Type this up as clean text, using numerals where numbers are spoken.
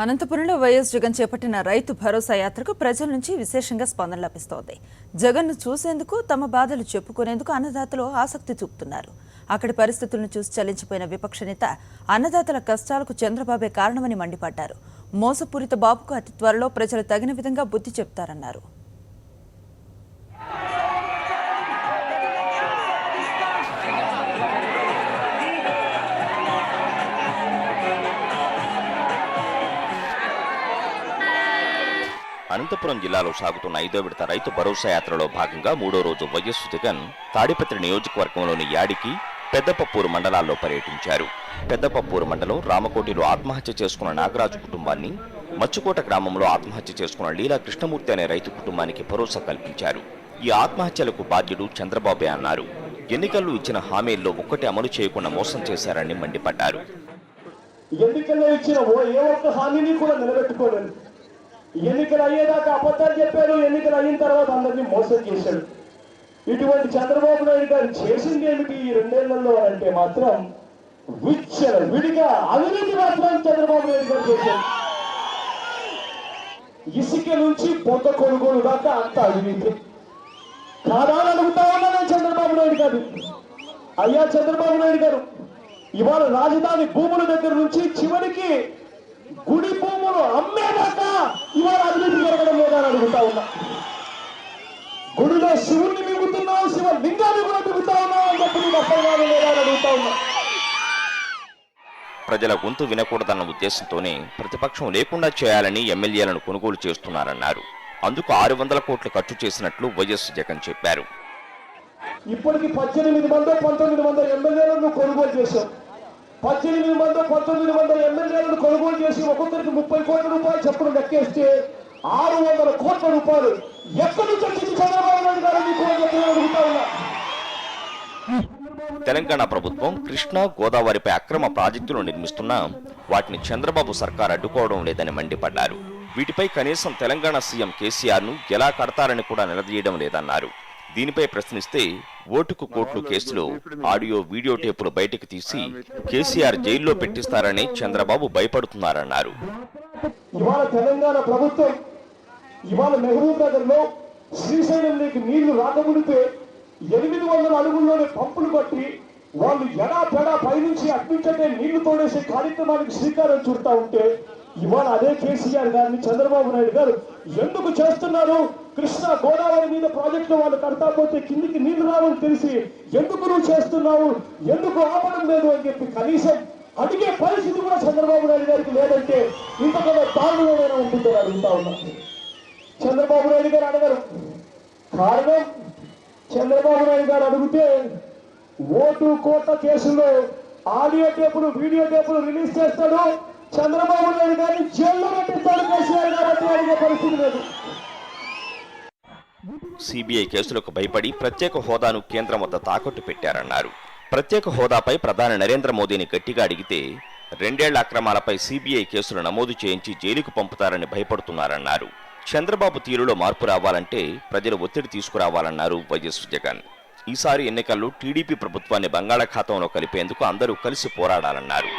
అనంతపురంలో వైఎస్ జగన్ చేపట్టిన రైతు భరోసా యాత్రకు ప్రజల నుంచి విశేషంగా స్పందన లభిస్తోంది. జగన్ను చూసేందుకు, తమ బాధలు చెప్పుకునేందుకు అన్నదాతలు ఆసక్తి చూపుతున్నారు. అక్కడి పరిస్థితులను చూసి చలించిపోయిన విపక్ష నేత అన్నదాతల కష్టాలకు చంద్రబాబే కారణమని మండిపడ్డారు. మోసపూరిత బాబుకు అతి త్వరలో ప్రజలు తగిన విధంగా బుద్ధి చెప్తారన్నారు. అనంతపురం జిల్లాలో సాగుతున్న 5వ విడత రైతు భరోసా యాత్రలో భాగంగా 3వ రోజు వైఎస్ జగన్ తాడిపత్రి నియోజకవర్గంలోని యాడికి, పెద్దపప్పూరు మండలాల్లో పర్యటించారు. పెద్దపప్పూరు మండలం రామకోటిలో ఆత్మహత్య చేసుకున్న నాగరాజు కుటుంబాన్ని, మచ్చుకోట గ్రామంలో ఆత్మహత్య చేసుకున్న లీలా కృష్ణమూర్తి అనే రైతు కుటుంబానికి భరోసా కల్పించారు. ఈ ఆత్మహత్యలకు బాధ్యుడు చంద్రబాబే అన్నారు. ఎన్నికల్లో ఇచ్చిన హామీల్లో ఒక్కటి అమలు చేయకుండా మోసం చేశారని మండిపడ్డారు. ఎన్నికల్లో ఇచ్చిన ఏ ఒక్క హామీని కూడా నిలబెట్టుకోలేదు. ఎన్నికలు అయ్యేదాకా అబద్ధాలు చెప్పారు, ఎన్నికలు అయిన తర్వాత అందరినీ మోసం చేశారు. ఇటువంటి చంద్రబాబు నాయుడు గారు చేసింది ఏమిటి ఈ 2 ఏళ్లలో అంటే మాత్రం విడిగా అవినీతి మాత్రం చంద్రబాబు నాయుడు గారు చేశారు. ఇసుక నుంచి పొంద కొనుగోలు దాకా అంత అవినీతి కాదని అడుగుతా ఉన్నాను చంద్రబాబు నాయుడు గారు. అయ్యా చంద్రబాబు నాయుడు గారు, ఇవాళ రాజధాని భూముల దగ్గర నుంచి చివరికి గుడి భూములు అమ్మేదాకా ఇవాళ అభివృద్ధి జరగడం లేదని అడుగుతా ఉన్నా. గుడిలో శివుణ్ణి మిగుతున్నావు, శివలింగాన్ని కూడా మిగుతా ఉన్నావు అని చెప్పి నీకు అర్థం లేదని అడుగుతా ఉన్నా. ప్రజల గొంతు వినకూడదన్న ఉద్దేశంతోనే ప్రతిపక్షం లేకుండా చేయాలని ఎమ్మెల్యేలను కొనుగోలు చేస్తున్నారన్నారు. అందుకు 600 కోట్లు ఖర్చు చేసినట్లు వైఎస్ జగన్ చెప్పారు. ఇప్పటికి 18 మందో 19 మందో ఎమ్మెల్యేలను కొనుగోలు చేశాం. 18 మందో 19 మందో ఎమ్మెల్యేలను కొనుగోలు చేసి ఒక్కొక్కరికి 30 కోట్ల రూపాయలు చొప్పున లెక్కేస్తే 600 కోట్ల రూపాయలు ఎక్కడి నుంచి వచ్చింది చంద్రబాబు నాయుడు గారు మీకు అడుగుతా ఉన్నా. తెలంగాణ ప్రభుత్వం కృష్ణా, గోదావరిపై అక్రమ ప్రాజెక్టులు నిర్మిస్తున్నా వాటిని చంద్రబాబు సర్కార్ అడ్డుకోవడం లేదని మండిపడ్డారు. వీటిపై కనీసం తెలంగాణ సీఎం కేసీఆర్ ను ఎలా కడతారని కూడా నిలదీయడం లేదన్నారు. దీనిపై ప్రశ్నిస్తే ఓటుకు కోట్లు కేసులో ఆడియో, వీడియో టేపులు బయటకు తీసి కేసీఆర్ జైల్లో పెట్టిస్తారని చంద్రబాబు భయపడుతున్నారన్నారు. ఇవాళ తెలంగాణ ప్రభుత్వం ఇవాళ మహబూబ్ నగర్ లో శ్రీశైలంలోకి నీళ్లు రాకముడితే 800 అడుగుల్లోనే పంపులు కట్టి వాళ్ళు ఎడాపెడా పైనుంచి అట్నుంచే నీళ్లు తోడేసే కార్యక్రమానికి శ్రీకారం చుడతా ఉంటే ఇవాళ అదే కేసీఆర్ గారిని చంద్రబాబు నాయుడు గారు ఎందుకు చేస్తున్నారు, కృష్ణా గోదావరి మీద ప్రాజెక్టులు వాళ్ళు కడతా పోతే కిందికి నీళ్లు రావని తెలిసి ఎందుకు నువ్వు చేస్తున్నావు, ఎందుకు ఆపడం లేదు అని చెప్పి కనీసం అడిగే పరిస్థితి కూడా చంద్రబాబు నాయుడు గారికి లేదంటే ఇంతకన్నా దారుణమైన ఉంటుందని అడుగుతా ఉన్నా. చంద్రబాబు నాయుడు గారు అడగరు. కారణం చంద్రబాబు నాయుడు గారు అడిగితే ఓటు కోట్ల కేసులో ఆడియో టేపులు, వీడియో టేపులు రిలీజ్ చేస్తాడు. చంద్రబాబు నాయుడు గారిని జైల్లో పెట్టిస్తాడు కేసీఆర్ కాబట్టి అడిగే పరిస్థితి లేదు. సిబిఐ కేసులకు భయపడి ప్రత్యేక హోదాను కేంద్రం వద్ద తాకట్టు పెట్టారన్నారు. ప్రత్యేక హోదాపై ప్రధాని నరేంద్ర మోదీని గట్టిగా అడిగితే 2 ఏళ్ల అక్రమాలపై సిబిఐ కేసులు నమోదు చేయించి జైలుకు పంపుతారని భయపడుతున్నారన్నారు. చంద్రబాబు తీరులో మార్పు రావాలంటే ప్రజలు ఒత్తిడి తీసుకురావాలన్నారు వైఎస్ జగన్. ఈసారి ఎన్నికల్లో టీడీపీ ప్రభుత్వాన్ని బంగాళాఖాతంలో కలిపేందుకు అందరూ కలిసి పోరాడాలన్నారు.